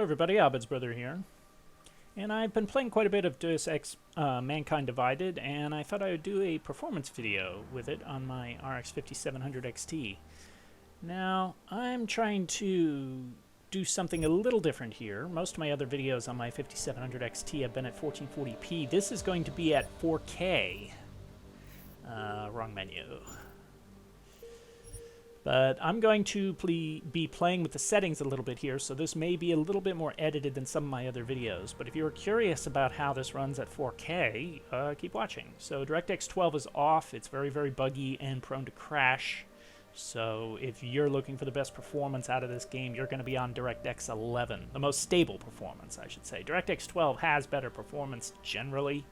everybody, Abed's brother here. And I've been playing quite a bit of Deus Ex Mankind Divided, and I thought I would do a performance video with it on my RX 5700 XT. Now, I'm trying to do something a little different here. Most of my other videos on my 5700 XT have been at 1440p. This is going to be at 4K. Wrong menu. But I'm going to be playing with the settings a little bit here, so this may be a little bit more edited than some of my other videos. But if you're curious about how this runs at 4K, keep watching. So DirectX 12 is off. It's very, very buggy and prone to crash. So if you're looking for the best performance out of this game, you're going to be on DirectX 11. The most stable performance, I should say. DirectX 12 has better performance generally.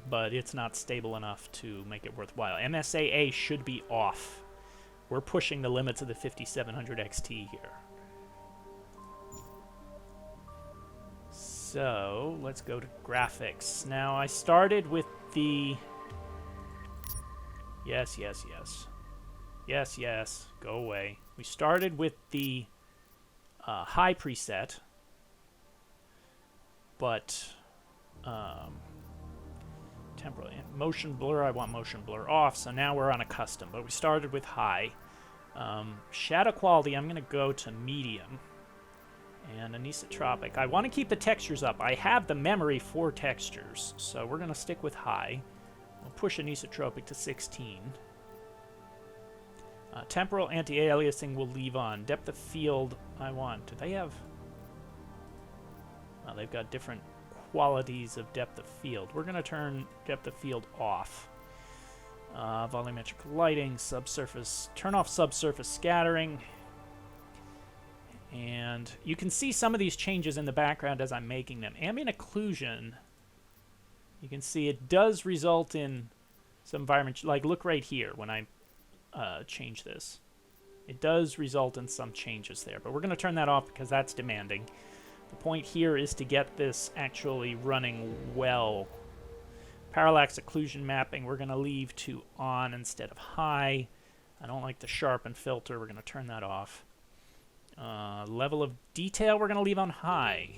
But it's not stable enough to make it worthwhile. MSAA should be off. We're pushing the limits of the 5700 XT here. So, let's go to graphics. Now, I started with the... Yes, go away. We started with the high preset, but... temporal motion blur, I want motion blur off, so now we're on a custom, but we started with high. Shadow quality, I'm going to go to medium. And anisotropic, I want to keep the textures up. I have the memory for textures, so we're going to stick with high. We'll push anisotropic to 16. Temporal anti-aliasing we'll leave on. Depth of field, I want. Do they have... Well, they've got different qualities of depth of field. We're going to turn depth of field off. Volumetric lighting, subsurface, turn off subsurface scattering. And you can see some of these changes in the background as I'm making them. Ambient occlusion, you can see it does result in some environment, like look right here when I change this. It does result in some changes there, but we're going to turn that off because that's demanding. The point here is to get this actually running well. Parallax occlusion mapping, we're going to leave to on instead of high. I don't like the sharpen filter. We're going to turn that off. Level of detail, we're going to leave on high.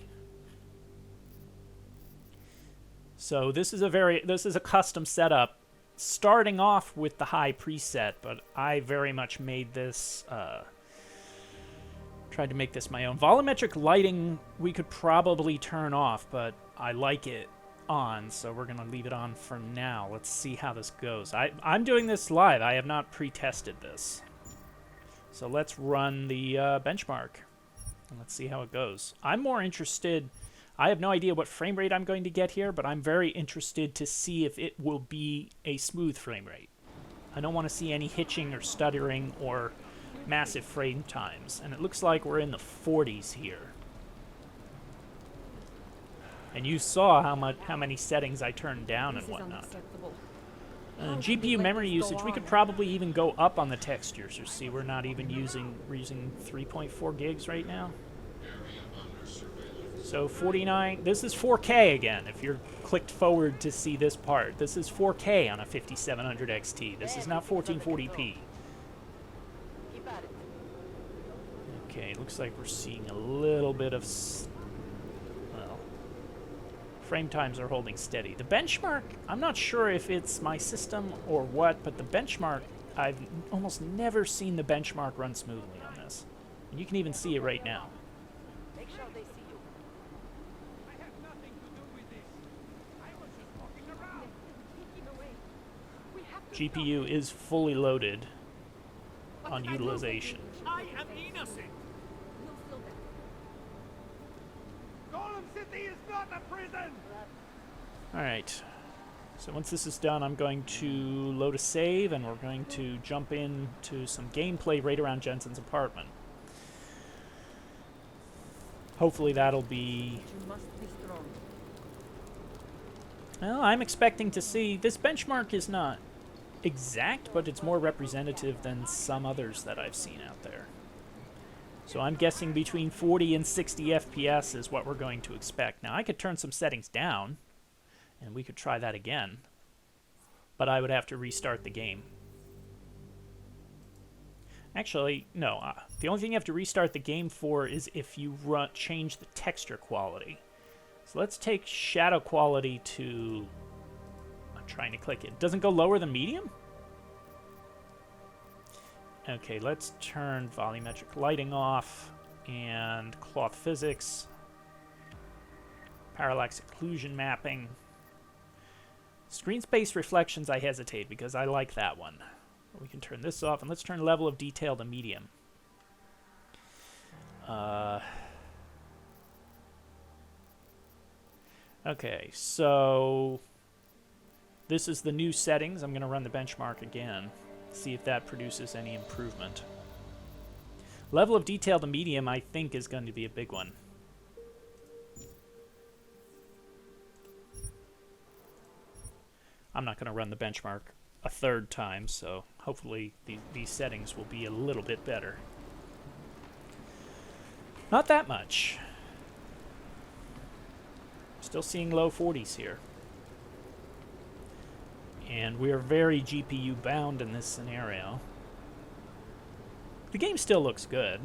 So this is a custom setup, starting off with the high preset, but I very much made this. Tried to make this my own. Volumetric lighting we could probably turn off, but I like it on, so we're going to leave it on for now. Let's see how this goes. I'm doing this live. I have not pre-tested this. So let's run the benchmark, and let's see how it goes. I'm more interested... I have no idea what frame rate I'm going to get here, but I'm very interested to see if it will be a smooth frame rate. I don't want to see any hitching or stuttering or massive frame times, and it looks like we're in the 40s here. And you saw how many settings I turned down and whatnot. GPU memory usage, we could probably even go up on the textures. You see, we're not even using 3.4 gigs right now. So 49. This is 4K again. If you're clicked forward to see this part, this is 4K on a 5700 XT. This is not 1440p. Okay, looks like we're seeing a little bit of, well, frame times are holding steady. The benchmark, I'm not sure if it's my system or what, but the benchmark, I've almost never seen the benchmark run smoothly on this. And you can even see it right now. Make sure they see you. I have nothing to do with this. I was just walking around. GPU is fully loaded on utilization. I am innocent. Golem City is not a prison. Alright, so once this is done, I'm going to load a save, and we're going to jump into some gameplay right around Jensen's apartment. Hopefully that'll be... Well, I'm expecting to see... This benchmark is not exact, but it's more representative than some others that I've seen out there. So I'm guessing between 40 and 60 FPS is what we're going to expect. Now, I could turn some settings down, and we could try that again, but I would have to restart the game. Actually, no. The only thing you have to restart the game for is if you change the texture quality. So let's take shadow quality to... I'm trying to click it. It doesn't go lower than medium? Okay, let's turn volumetric lighting off and cloth physics. Parallax occlusion mapping. Screen space reflections, I hesitate because I like that one. We can turn this off, and let's turn level of detail to medium. Okay, so this is the new settings. I'm going to run the benchmark again, see if that produces any improvement. Level of detail to medium, I think, is going to be a big one. I'm not going to run the benchmark a third time, so hopefully these settings will be a little bit better. Not that much. Still seeing low 40s here. And we are very GPU bound in this scenario. The game still looks good,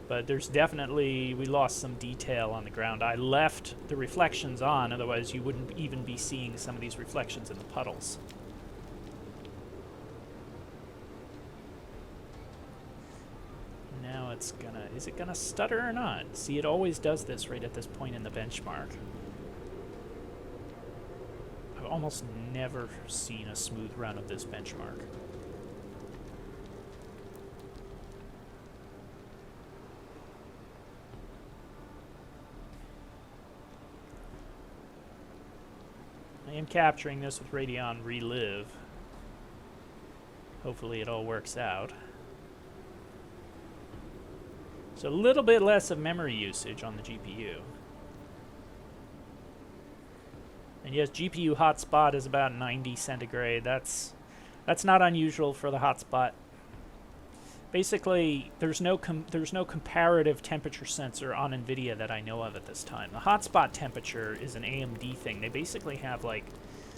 but there's definitely, we lost some detail on the ground. I left the reflections on, otherwise you wouldn't even be seeing some of these reflections in the puddles. Now it's gonna, is it gonna stutter or not? See, it always does this right at this point in the benchmark. I've almost never seen a smooth run of this benchmark. I am capturing this with Radeon ReLive. Hopefully it all works out. So a little bit less of memory usage on the GPU. And yes, GPU hotspot is about 90 centigrade. That's not unusual for the hotspot. Basically, there's no comparative temperature sensor on NVIDIA that I know of at this time. The hotspot temperature is an AMD thing. They basically have like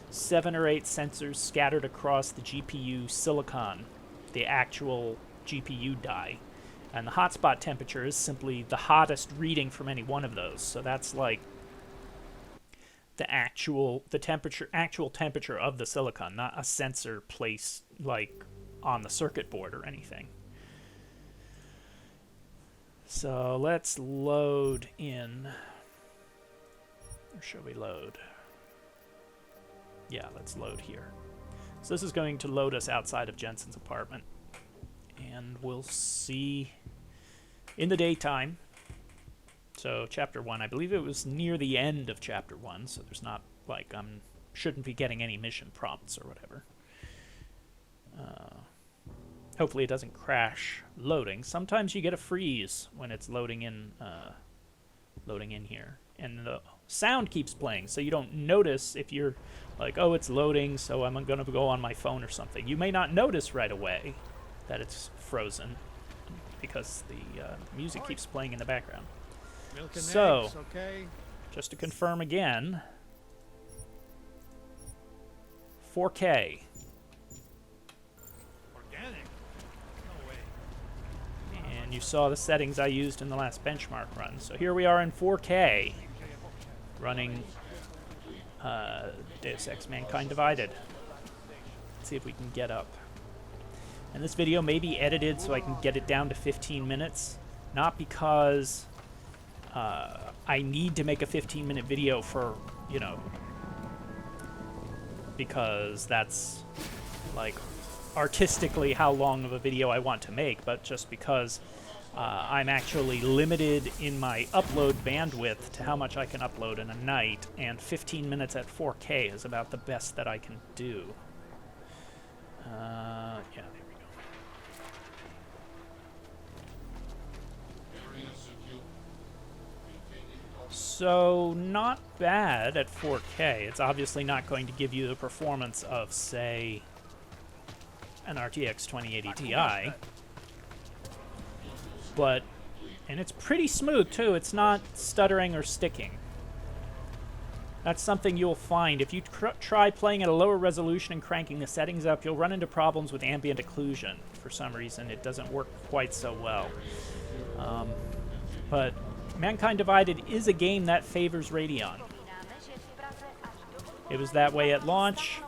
7 or 8 sensors scattered across the GPU silicon, the actual GPU die. And the hotspot temperature is simply the hottest reading from any one of those. So that's like the actual temperature of the silicon, not a sensor placed like on the circuit board or anything. So let's load in. Or should we load? Yeah, let's load here. So this is going to load us outside of Jensen's apartment. And we'll see in the daytime. So chapter 1, I believe it was near the end of chapter 1, so there's not like shouldn't be getting any mission prompts or whatever. Hopefully it doesn't crash loading. Sometimes you get a freeze when it's loading in here, and the sound keeps playing, so you don't notice if you're like, oh, it's loading, so I'm going to go on my phone or something. You may not notice right away that it's frozen because the music keeps playing in the background. Milk and So, eggs, okay? just to confirm again, 4K. Organic? No way. And you saw the settings I used in the last benchmark run. So here we are in 4K, running Deus Ex Mankind Divided. Let's see if we can get up. And this video may be edited so I can get it down to 15 minutes. Not because I need to make a 15-minute video for, because that's, like, artistically how long of a video I want to make, but just because I'm actually limited in my upload bandwidth to how much I can upload in a night, and 15 minutes at 4K is about the best that I can do. Yeah, there we go. So, not bad at 4K. It's obviously not going to give you the performance of, say, an RTX 2080 Ti. And it's pretty smooth, too. It's not stuttering or sticking. That's something you'll find. If you try playing at a lower resolution and cranking the settings up, you'll run into problems with ambient occlusion. For some reason, it doesn't work quite so well. But Mankind Divided is a game that favors Radeon. It was that way at launch,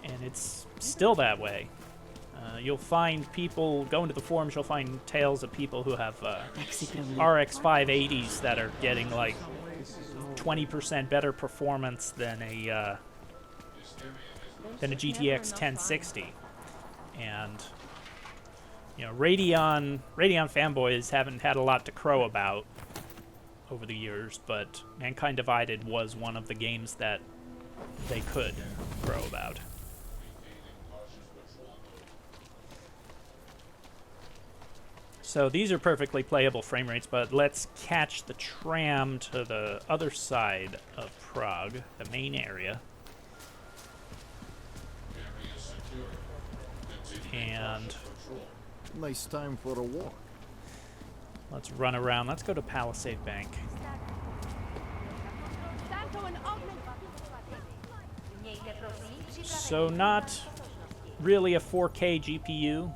and it's still that way. You'll find people, go into the forums, you'll find tales of people who have RX 580s that are getting like 20% better performance than a GTX 1060. And you know, Radeon fanboys haven't had a lot to crow about over the years, but Mankind Divided was one of the games that they could crow about. So these are perfectly playable frame rates, but let's catch the tram to the other side of Prague, the main area. And nice time for a walk. Let's run around. Let's go to Palisade Bank. So not really a 4K GPU.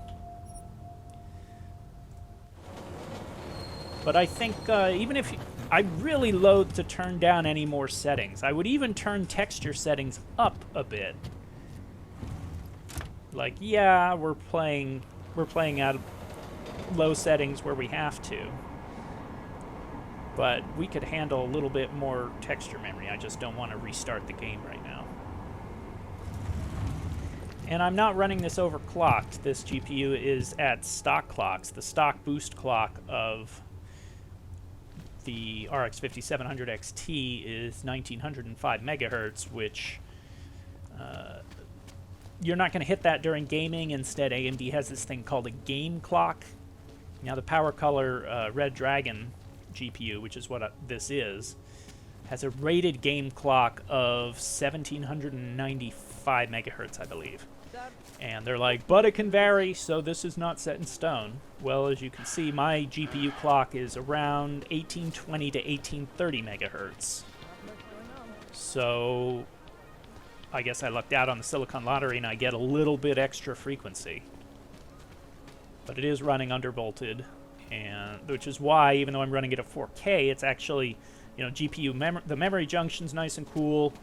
But I think even if I really loathe to turn down any more settings. I would even turn texture settings up a bit. Like, yeah, we're playing at low settings where we have to. But we could handle a little bit more texture memory. I just don't want to restart the game right now. And I'm not running this overclocked. This GPU is at stock clocks. The stock boost clock of the RX 5700 XT is 1905 megahertz, which you're not going to hit that during gaming. Instead, AMD has this thing called a game clock. Now, the Powercolor Red Dragon GPU, which is what this is, has a rated game clock of 1795 megahertz, I believe. And they're like, but it can vary, so this is not set in stone. Well, as you can see, my GPU clock is around 1820 to 1830 megahertz. So I guess I lucked out on the Silicon Lottery and I get a little bit extra frequency. But it is running undervolted, and which is why, even though I'm running it at 4K, it's actually, you know, the memory junction's nice and cool.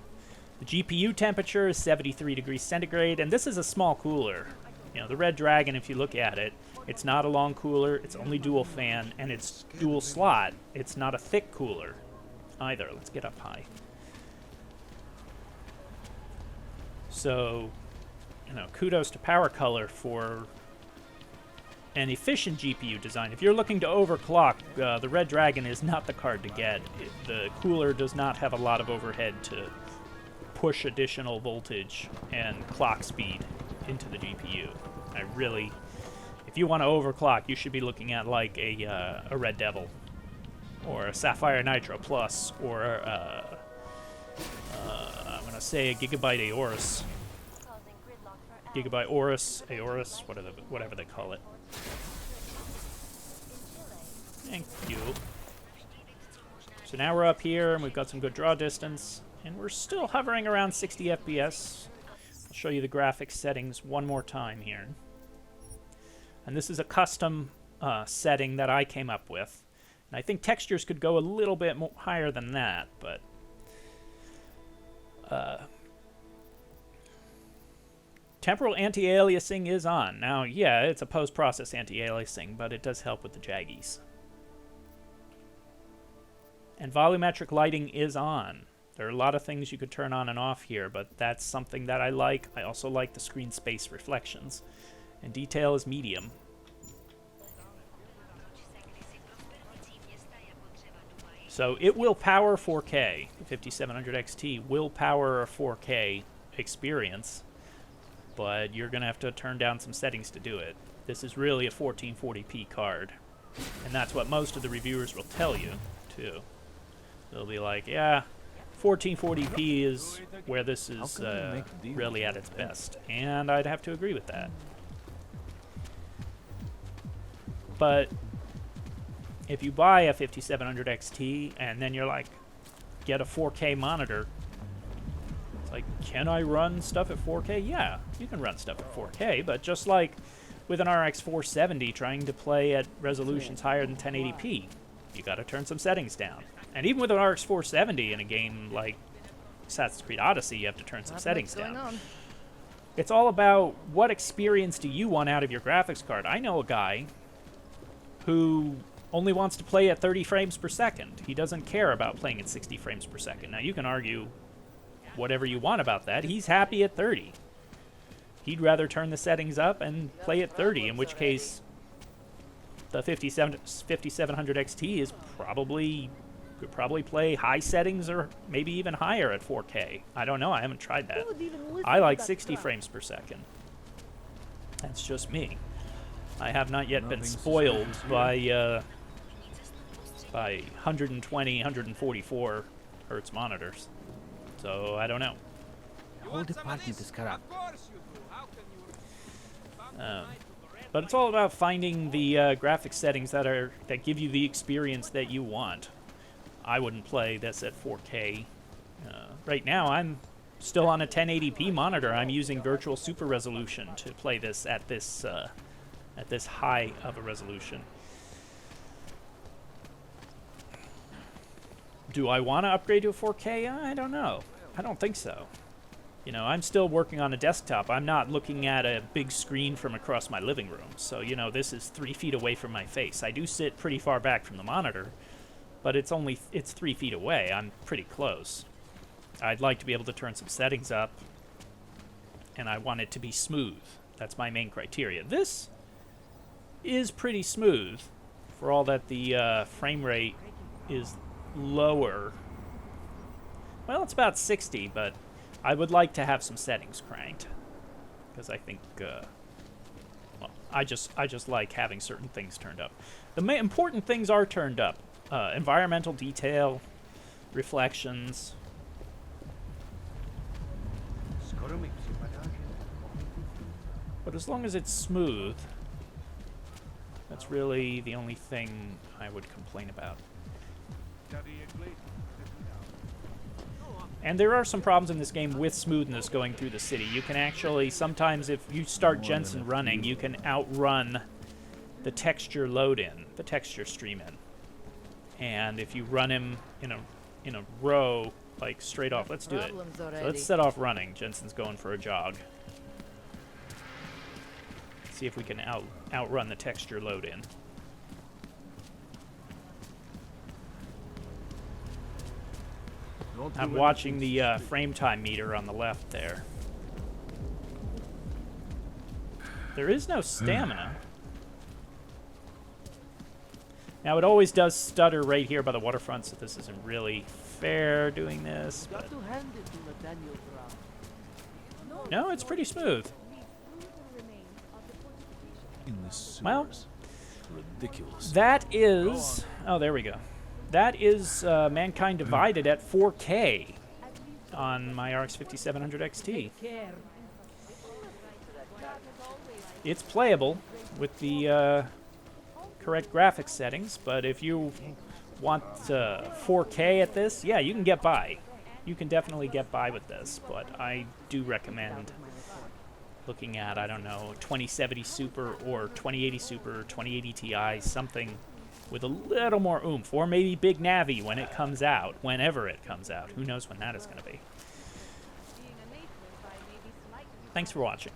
The GPU temperature is 73 degrees centigrade, and this is a small cooler. You know, the Red Dragon, if you look at it, it's not a long cooler, it's only dual fan, and it's dual slot. It's not a thick cooler either. Let's get up high. So, you know, kudos to Powercolor for an efficient GPU design. If you're looking to overclock, the Red Dragon is not the card to get. The cooler does not have a lot of overhead to push additional voltage and clock speed into the GPU. If you want to overclock, you should be looking at like a Red Devil or a Sapphire Nitro Plus or I'm going to say a Gigabyte Aorus. Gigabyte Aorus, whatever they call it. Thank you. So now we're up here and we've got some good draw distance. And we're still hovering around 60 FPS. I'll show you the graphics settings one more time here. And this is a custom setting that I came up with. And I think textures could go a little bit higher than that, but temporal anti-aliasing is on. Now, yeah, it's a post-process anti-aliasing, but it does help with the jaggies. And volumetric lighting is on. There are a lot of things you could turn on and off here, but that's something that I like. I also like the screen space reflections. And detail is medium. So it will power 4K. The 5700 XT will power a 4K experience, but you're going to have to turn down some settings to do it. This is really a 1440p card, and that's what most of the reviewers will tell you, too. They'll be like, yeah, 1440p is where this is really at its best, and I'd have to agree with that. But if you buy a 5700 XT and then you're like, get a 4K monitor, Like, can I run stuff at 4K? Yeah, you can run stuff at 4K, but just like with an RX 470 trying to play at resolutions higher than 1080p, you gotta turn some settings down. And even with an RX 470 in a game like Assassin's Creed Odyssey, you have to turn some settings down. It's all about what experience do you want out of your graphics card. I know a guy who only wants to play at 30 frames per second. He doesn't care about playing at 60 frames per second. Now, you can argue whatever you want about that. He's happy at 30. He'd rather turn the settings up and play at 30, in which case the 5700 XT is could probably play high settings or maybe even higher at 4K. I don't know. I haven't tried that. I like 60 frames per second. That's just me. I have not yet been spoiled by 120, 144 hertz monitors. So I don't know. The whole department is corrupt. But it's all about finding the graphics settings that give you the experience that you want. I wouldn't play this at 4K. Right now, I'm still on a 1080p monitor. I'm using virtual super resolution to play this at this high of a resolution. Do I want to upgrade to a 4K? I don't know. I don't think so. You know, I'm still working on a desktop. I'm not looking at a big screen from across my living room. So, you know, this is 3 feet away from my face. I do sit pretty far back from the monitor, but it's 3 feet away. I'm pretty close. I'd like to be able to turn some settings up, and I want it to be smooth. That's my main criteria. This is pretty smooth, for all that the frame rate is lower. Well, it's about 60, but I would like to have some settings cranked, because I think, well, I just like having certain things turned up. The important things are turned up. Environmental detail, reflections. But as long as it's smooth, that's really the only thing I would complain about. And there are some problems in this game with smoothness going through the city. You can actually, sometimes if you start Jensen running, you can outrun the texture load-in, the texture stream-in. And if you run him in a row, like straight off, let's do it. So let's set off running. Jensen's going for a jog. See if we can outrun the texture load-in. I'm watching the frame time meter on the left there. There is no stamina. Now, it always does stutter right here by the waterfront, so this isn't really fair doing this. But no, it's pretty smooth. Well, ridiculous. That is... Oh, there we go. That is Mankind Divided at 4K on my RX 5700 XT. It's playable with the correct graphics settings, but if you want 4K at this, yeah, you can get by. You can definitely get by with this, but I do recommend looking at, I don't know, 2070 Super or 2080 Super, 2080 Ti, something with a little more oomph, or maybe Big Navi when it comes out, whenever it comes out. Who knows when that is going to be. Thanks for watching.